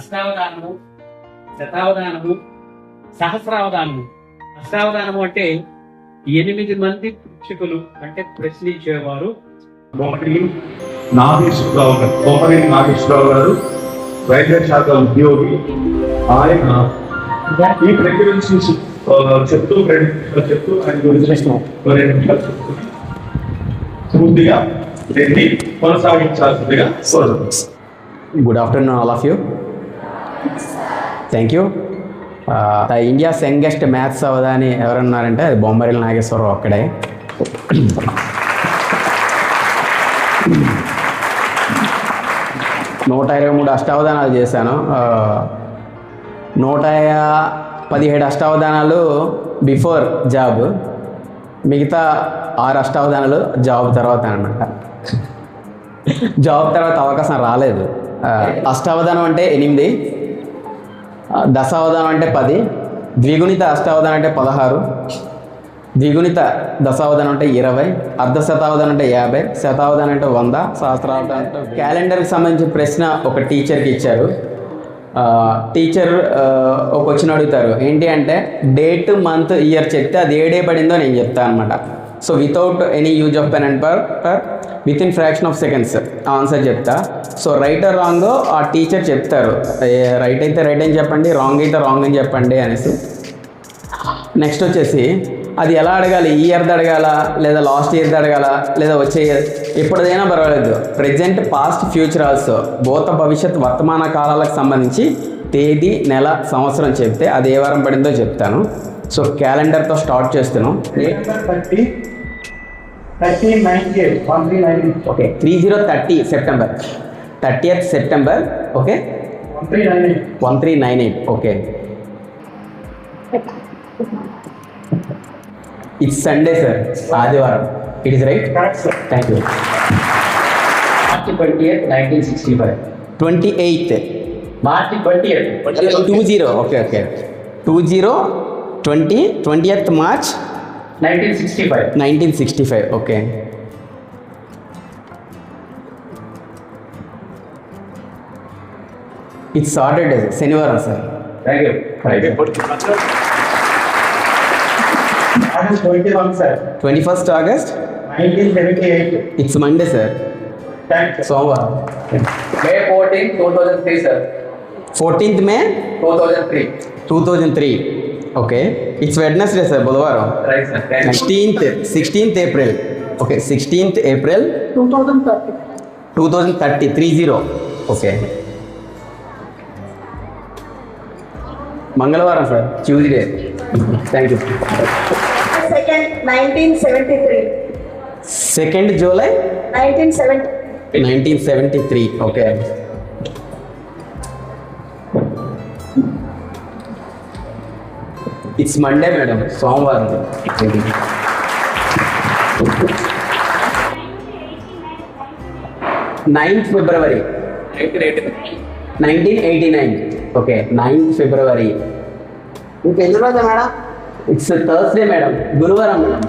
అష్టావధానము, శతావధానము, సహస్రావధానము. అష్టావధానము అంటే 8 మంది శిక్షకులు అంటే ప్రశ్నించేవారు. బొమ్మరిల్లి నాగేశ్వరరావు గారు వైద్య శాఖ ఉద్యోగి. ఆయన ఈ ప్రక్రియ నుంచి చెప్తూ ఆయన గురించి 2 నిమిషాలు చెప్తుంది. పూర్తిగా దీన్ని కొనసాగించాల్సిందిగా కోరుతున్నాను. Good afternoon, all of you. Thank you. The India's youngest maths Avadhani ఎవరన్నారంటే అది బొమ్మరిల్లి నాగేశ్వరరావు ఒక్కడే. 123 అష్టావధానాలు చేశాను. 117 అష్టావధానాలు బిఫోర్ జాబ్, మిగతా 6 అష్టావధానాలు జాబ్ తర్వాత అనమాట. జాబ్ తర్వాత అవకాశం రాలేదు. అష్టావధానం అంటే 8, దశావధానం అంటే 10, ద్విగుణిత అష్టావధానం అంటే 16, ద్విగుణిత దశావధానం అంటే 20, అర్ధ శతావధానం అంటే 50, శతావధానం అంటే 100, సహస్రావధానం అంటే. క్యాలెండర్కి సంబంధించిన ప్రశ్న ఒక టీచర్కి ఇచ్చారు. టీచర్ ఒక క్వశ్చన్ అడుగుతారు, ఏంటి అంటే డేట్, మంత్, ఇయర్ చెప్తే అది ఏ డే పడిందో నేను చెప్తాను అనమాట. So without any use of pen and paper with in fraction of seconds answer చెప్తా. సో రైట్ ఆర్ రాంగ్ ఆ టీచర్ చెప్తారు, రైట్ అయితే రైట్ అని చెప్పండి, రాంగ్ అయితే రాంగ్ అని చెప్పండి అనేసి. నెక్స్ట్ వచ్చేసి అది ఎలా అడగాలి, ఈ ఇయర్ది అడగాల, లేదా లాస్ట్ ఇయర్ది అడగాల, లేదా వచ్చే ఇయర్, ఎప్పుడైనా పర్వాలేదు. ప్రజెంట్, పాస్ట్, ఫ్యూచర్ ఆల్సో, భూత, భవిష్యత్, వర్తమాన కాలాలకు సంబంధించి తేదీ, నెల, సంవత్సరం చెప్తే అది ఏ వారం పడిందో చెప్తాను. సో క్యాలెండర్తో స్టార్ట్ చేస్తున్నాం. Okay, 3030 September, 30th September. Okay, 1398. Okay, it's Sunday sir, ఆదివారం. It is right. Thank you. March 28, 1965. 28 March 28. 20. Okay okay, 20th March 1965. 1965. Okay, it's Saturday, శనివారం sir. Thank you. August 21, sir. 21st August 1978. It's Monday sir, Thanks, sir. సోమవారం. May 14, 2003, sir. 14th May 2003. 2003. Okay, it's Wednesday sir, బుధవారం. Right, sir. Thank you. 16th April. Okay, 16th April 2030. 30. Okay, మంగళవారం sir, Tuesday. Thank you. 1973. 2nd July 1970. 1973. Okay, it's Monday madam, సోమవారం. 9th February 1989. Okay, 9th February. ఇంకెన్ని రోజులు madam? It's Thursday madam, గురువారం madam.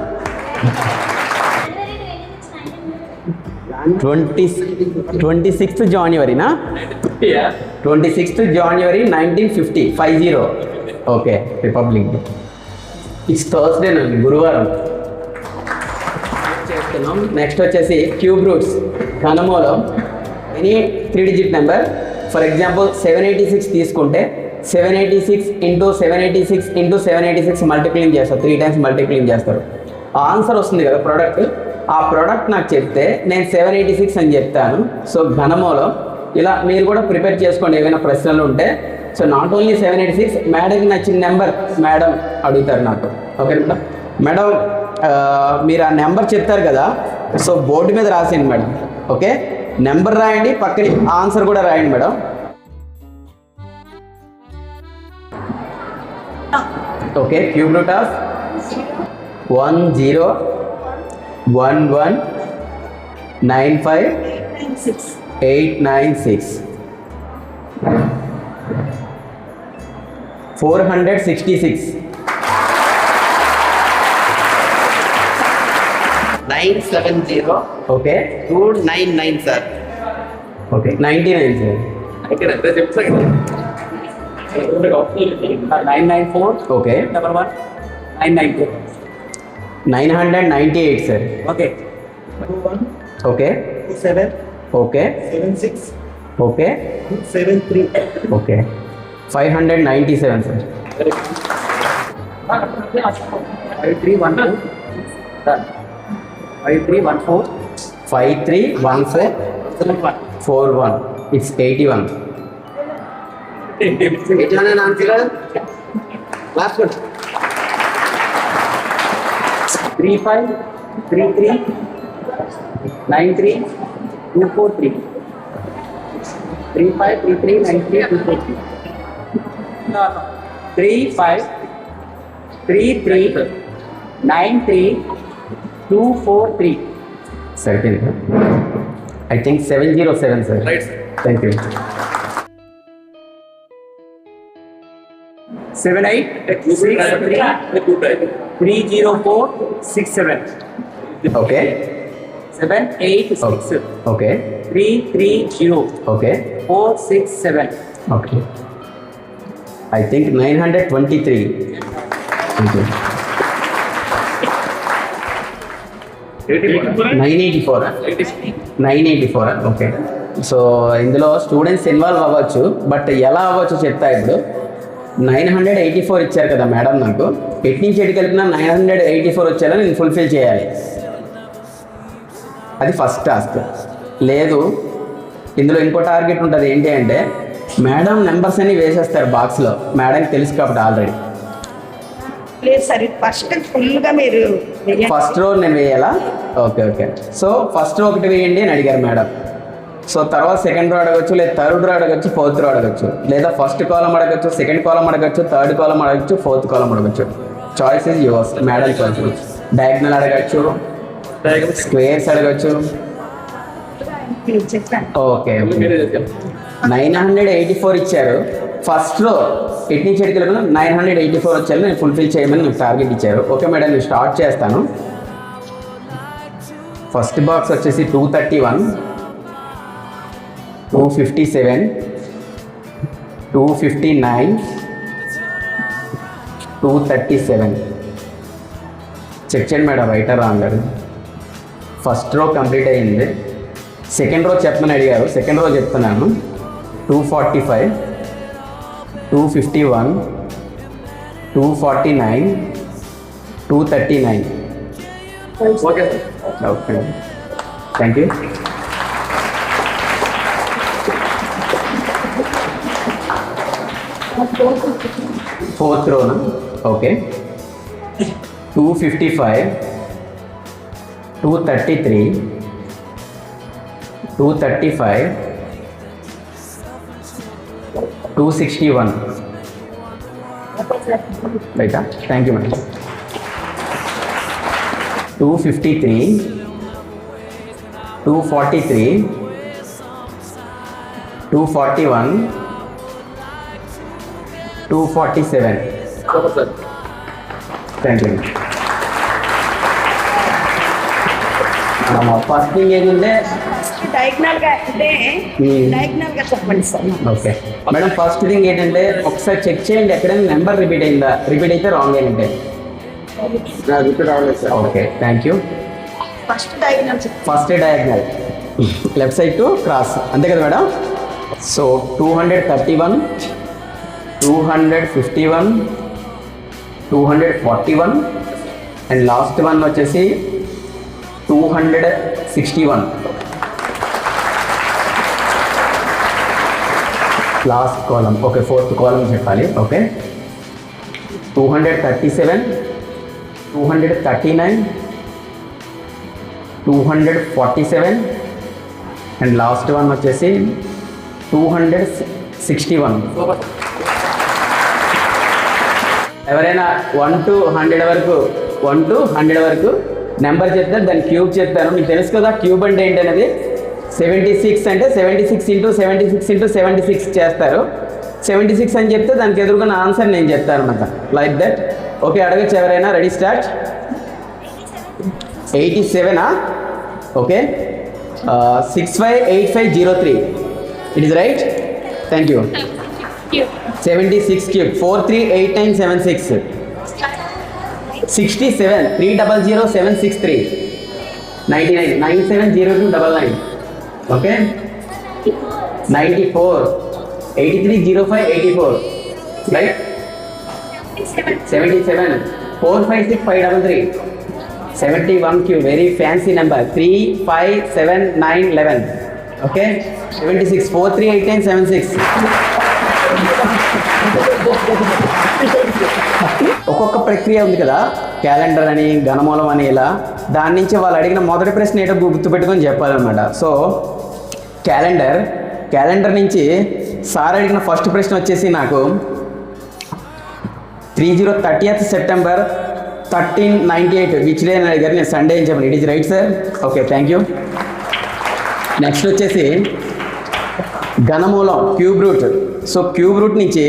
26th January నా? 26th January 1950. 50. Okay, Republic Day. It's Thursday నండి, గురువారం చేస్తున్నాం. Next వచ్చేసి cube roots, ఘనమూలం, any 3 digit number. For example 786 తీసుకుంటే 786 ఇంటూ 786 ఇంటూ 786 మల్టిప్లింగ్ చేస్తారు, 3 times మల్టిప్లింగ్ చేస్తారు. ఆన్సర్ వస్తుంది కదా ప్రోడక్ట్. ఆ ప్రోడక్ట్ నాకు చెప్తే నేను 786 అని చెప్తాను. సో ఘనమూలం ఇలా మీరు కూడా ప్రిపేర్ చేసుకోండి ఏమైనా ప్రశ్నలు ఉంటే. సో నాట్ ఓన్లీ 786, మేడంకి నచ్చిన నెంబర్ మేడం అడుగుతారు నాకు. Okay madam. మేడం మీరు ఆ నెంబర్ చెప్తారు కదా, సో బోర్డు మీద రాసేయండి మేడం. ఓకే, నెంబర్ రాయండి, పక్కన ఆన్సర్ కూడా రాయండి madam. Okay, cube root of 10,1,1,9,5,896 466 970 okay 299 sir. Okay 99 sir. అయితే చెప్తాను. 994 okay double 1 992. 998 sir. Okay. Okay 7 okay 76 okay 73. Okay 597 sir. 5314. Done. 5314. 531441. It's 81. 81 and answer. Last one. 35 33 93 243. 35 33 93 243. 35 33 93 243. సరిపోయింది sir. I think 707 sir. Right. Thank you. 7863 okay 786 okay 330 okay 467. Okay I think 923. Thank you. 984 okay. So ఇందులో students involve అవ్వచ్చు, but ఎలా అవ్వచ్చు చెప్తా. ఇప్పుడు 984 ఇచ్చారు కదా madam, నాకు ఎటు నుంచి ఎటు కలిపినా 984 వచ్చేలా నేను ఫుల్ఫిల్ చేయాలి. అది ఫస్ట్ టాస్క్. లేదు, ఇందులో ఇంకో టార్గెట్ ఉంటుంది. ఏంటి అంటే మేడం నెంబర్స్ అన్ని వేసేస్తారు బాక్స్లో, మేడంకి తెలుసు కాబట్టి ఆల్రెడీ. లేదు సార్, ఫస్ట్ ఫుల్గా మీరు ఫస్ట్ రో నేను వేయాలా? Okay okay. So first row ఒకటి వేయండి అని అడిగారు మేడం. సో తర్వాత సెకండ్ రో అడగచ్చు, లేదా థర్డ్ రో అడగచ్చు, ఫోర్త్ రో అడగచ్చు, లేదా ఫస్ట్ కాలం అడగచ్చు, సెకండ్ కాలం అడగచ్చు, థర్డ్ కాలం అడగచ్చు, ఫోర్త్ కాలం అడగచ్చు. Choice is yours, madam choice. Diagonal అడగచ్చు, స్క్వేర్స్ అడగచ్చు. చెప్పండి. ఓకే 984 ఇచ్చారు. ఫస్ట్ రో ఎటు నుంచి ఎటుకెళ్ళి 984 వచ్చారు, నేను ఫుల్ఫిల్ చేయమని నాకు టార్గెట్ ఇచ్చారు. ఓకే మేడం, నేను స్టార్ట్ చేస్తాను. ఫస్ట్ బాక్స్ వచ్చేసి 231, 257, 259, 237. చెక్ చేయండి మేడం, రైట్ ఆర్ రాంగ్ అని. ఫస్ట్ రో కంప్లీట్ అయ్యింది. సెకండ్ రో చెప్పమని అడిగారు, సెకండ్ రో చెప్తున్నాను. 245, 251, 249, 239. Okay. Okay, thank you. Fourth రోనా? ఓకే 255, 233, 235, 261. రైటా? Thank you madam. 253, 243, 241, 247. Thank you. First thing ఏంటంటే డయాగ్నల్ గా అంటే డయాగ్నల్ గా చెప్పండి sir. Okay madam, first thing ఏంటంటే ఒకసారి చెక్ చేయండి ఎక్కడైనా నెంబర్ రిపీట్ అయిందా. రిపీట్ అయితే రాంగ్ ఏంటంటే రిపీట్ అవ్వలేదు sir. Okay thank you. First diagonal చెప్పండి. First diagonal left side to cross, అంతే కదా madam. So 231, 251, 241 and last one వచ్చేసి 261. లాస్ట్ కాలం, ఓకే ఫోర్త్ కాలం చెప్పాలి. ఓకే 237, 239, 247 అండ్ లాస్ట్ వన్ వచ్చేసి 261. ఎవరైనా 1 to 100 వరకు 1 to 100 వరకు నెంబర్ చెప్తారు, దాన్ని క్యూబ్ చెప్తాను. మీకు తెలుసు కదా క్యూబ్ అంటే ఏంటనేది. 76 అంటే 76 ఇంటూ 76 ఇంటూ 76 చేస్తారు. 76 అని చెప్తే దానికి ఎదురుకున్న ఆన్సర్ నేను చెప్తాను అన్నమాట, లైక్ దట్. ఓకే అడగచ్చు ఎవరైనా. Ready start. 87. Okay 658503. It is right. Thank you. 76 cube 438976 67 300763 99 970299 okay 94 830584 right 77 456533 71 cube very fancy number 357911 okay 76 438976 ఒక్కొక్క ప్రక్రియ ఉంది కదా, క్యాలెండర్ అని ఘనమూలం అని ఇలా, దాని నుంచి వాళ్ళు అడిగిన మొదటి ప్రశ్న ఏంటో గుర్తుపెట్టుకొని చెప్పాలన్నమాట. సో క్యాలెండర్ నుంచి సార్ అడిగిన ఫస్ట్ ప్రశ్న వచ్చేసి నాకు 30th September 1398 విచ్ డే అని అడిగారు. నేను సండే అని చెప్పాను. It is right sir. Okay, thank you. Next వచ్చేసి ఘనమూలం cube root. So cube root నుంచి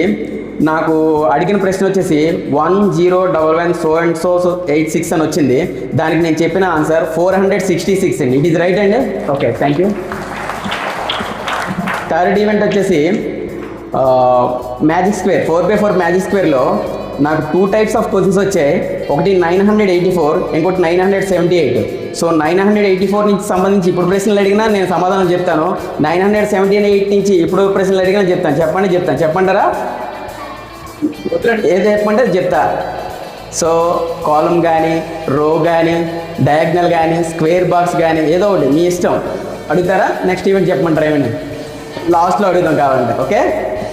నాకు అడిగిన ప్రశ్న వచ్చేసి 1011 అని వచ్చింది. దానికి నేను చెప్పిన ఆన్సర్ 466 అండి. ఇట్ ఈజ్ రైట్ అండి. Okay, thank you. Third event వచ్చేసి మ్యాజిక్ స్క్వేర్ 4x4 మ్యాజిక్ స్క్వేర్లో నాకు 2 types ఆఫ్ క్వశ్చన్స్ వచ్చాయి. ఒకటి 984, ఇంకోటి 978. సో 984 నుంచి సంబంధించి ఇప్పుడు ప్రశ్నలు అడిగినా నేను సమాధానం చెప్తాను. 978 నుంచి ఇప్పుడు ప్రశ్నలు అడిగినా చెప్తాను. చెప్పంటారా? ఏది చెప్పమంటే అది చెప్తా. సో కాలం కానీ, రో కానీ, డయాగ్నల్ కానీ, స్క్వేర్ బాక్స్ కానీ ఏదో ఒకటి మీ ఇష్టం. అడుగుతారా? నెక్స్ట్ ఈవెంట్ చెప్పమంటారా? ఏమైనా లాస్ట్లో అడుగుదాం కావాలంటే.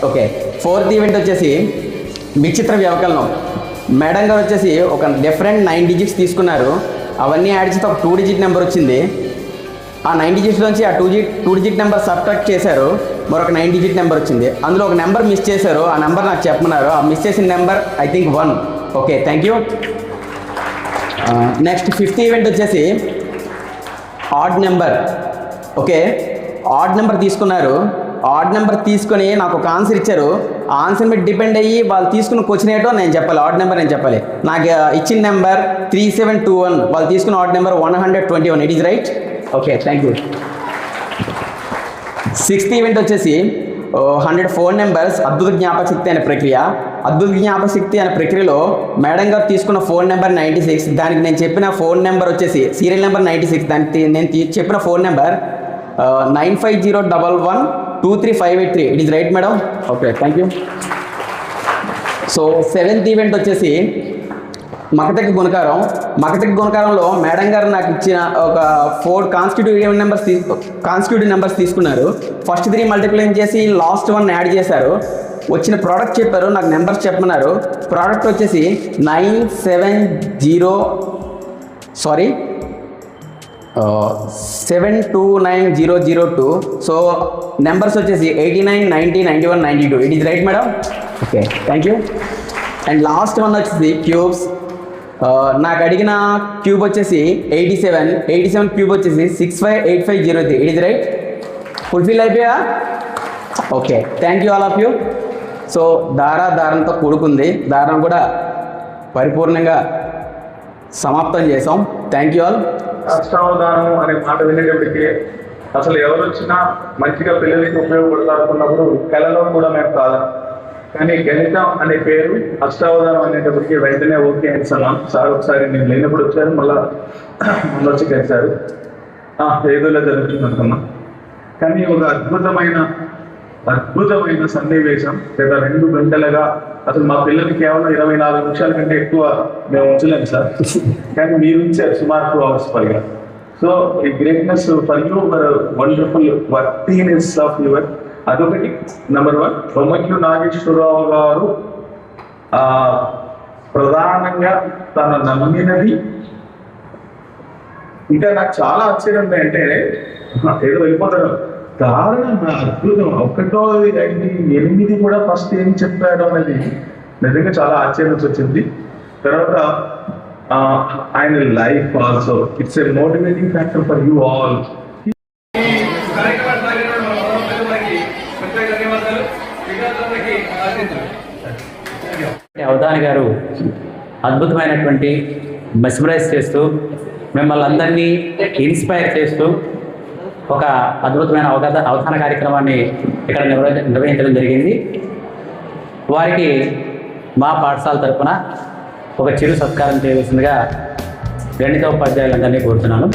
ఓకే. ఫోర్త్ ఈవెంట్ వచ్చేసి విచిత్ర వ్యవకలనం. మేడం గారు వచ్చేసి ఒక డిఫరెంట్ 9 digits తీసుకున్నారు. అవన్నీ యాడ్ చేస్తే ఒక 2 digit నెంబర్ వచ్చింది. ఆ 9 digits నుంచి ఆ 2 digit నెంబర్ సబ్ట్రాక్ట్ చేశారు. మరొక 9 digit నెంబర్ వచ్చింది. అందులో ఒక నెంబర్ మిస్ చేశారు. ఆ నెంబర్ నాకు చెప్పమన్నారు. ఆ మిస్ చేసిన number I think 1. Okay, thank you. Next 5th event వచ్చేసి odd number. Okay, odd number తీసుకున్నారు. ఆడ్ నెంబర్ తీసుకొని నాకు ఒక ఆన్సర్ ఇచ్చారు. ఆ ఆన్సర్ మీద డిపెండ్ అయ్యి వాళ్ళు తీసుకున్న క్వశ్చన్ ఏంటో నేను చెప్పాలి. ఆడ్ నెంబర్ నేను చెప్పాలి. నాకు ఇచ్చిన నెంబర్ 3721, వాళ్ళు తీసుకున్న odd number 121. It is right. Okay, thank you. 6th event వచ్చేసి 104 నెంబర్స్ అద్భుత జ్ఞాపకశక్తి అనే ప్రక్రియ. అద్భుత జ్ఞాపకశక్తి అనే ప్రక్రియలో మేడం గారు తీసుకున్న ఫోన్ నెంబర్ 96. దానికి నేను చెప్పిన ఫోన్ నెంబర్ వచ్చేసి సీరియల్ నెంబర్ 96. దానికి నేను చెప్పిన phone number 9501123583. It is right madam. Okay, thank you. So 7th event వచ్చేసి మకతెక్క గుణకారంలో మేడం గారు నాకు ఇచ్చిన ఒక 4 కాన్స్టిట్యూటివ్ నెంబర్స్ తీసుకున్నారు. ఫస్ట్ 3 మల్టిప్లై చేసి లాస్ట్ 1 యాడ్ చేశారు. వచ్చిన ప్రోడక్ట్ చెప్పారు. నాకు నెంబర్స్ చెప్పమన్నారు. ప్రోడక్ట్ వచ్చేసి 729,002. సో నెంబర్స్ వచ్చేసి 89, 90, 91, 92. It is right madam. Okay, thank you. And last 1 వచ్చేసి క్యూబ్స్. నాకు అడిగిన క్యూబ్ వచ్చేసి 87 క్యూబ్ వచ్చేసి 658503. It is right. ఫుల్ఫిల్ అయిపోయా? Okay, thank you all of you. So దారంతో కూడుకుంది. దారం కూడా పరిపూర్ణంగా సమాప్తం చేసాం. Thank you all. అష్టావధానం అనే మాట వినేటప్పటికీ అసలు ఎవరు వచ్చినా మంచిగా పిల్లలకి ఉపయోగపడతారనుకున్నప్పుడు కళలో కూడా మేము కాదు. కానీ గణితం అనే పేరు అష్టావధానం అనేటప్పటికీ వెంటనే ఓకే అనిస్తున్నాం. సార్ ఒకసారి నేను లేనప్పుడు వచ్చారు, మళ్ళీ వచ్చి కలిశారు. ఏదోలా జరుగుతుంది అనుకున్నాం. కానీ ఒక అద్భుతమైన సన్నివేశం గత 2 గంటలుగా అసలు మా పిల్లలకి కేవలం 24 నిమిషాల కంటే ఎక్కువ మేము ఉంచలేము సార్. కానీ మీరు ఉంచారు సుమారు 2 hours పైగా. సో ఈ greatness for you wonderful worthiness of your. అదొకటి. నెంబర్ 1, బొమ్మక్యు నాగేశ్వరరావు గారు ప్రధానంగా తన నమ్మినది. ఇంకా నాకు చాలా ఆశ్చర్యం ఏంటంటే ఏదో వెళ్ళిపోతాడు దారుణంగా అద్భుతం. 1, 2, 8 కూడా ఫస్ట్ ఏం చెప్పాడు అనేది నిజంగా చాలా ఆశ్చర్యం వచ్చింది. తర్వాత ఆయన life also it's a motivating factor for you all. Avadhani గారు అద్భుతమైనటువంటి మెస్మరైజ్ చేస్తూ మిమ్మల్ని అందరినీ ఇన్స్పైర్ చేస్తూ ఒక అద్భుతమైన అవధాన కార్యక్రమాన్ని ఇక్కడ నిర్వహించడం జరిగింది. వారికి మా పాఠశాల తరపున ఒక చిరు సత్కారం చేయవలసిందిగా గణిత ఉపాధ్యాయులందరినీ కోరుతున్నాను.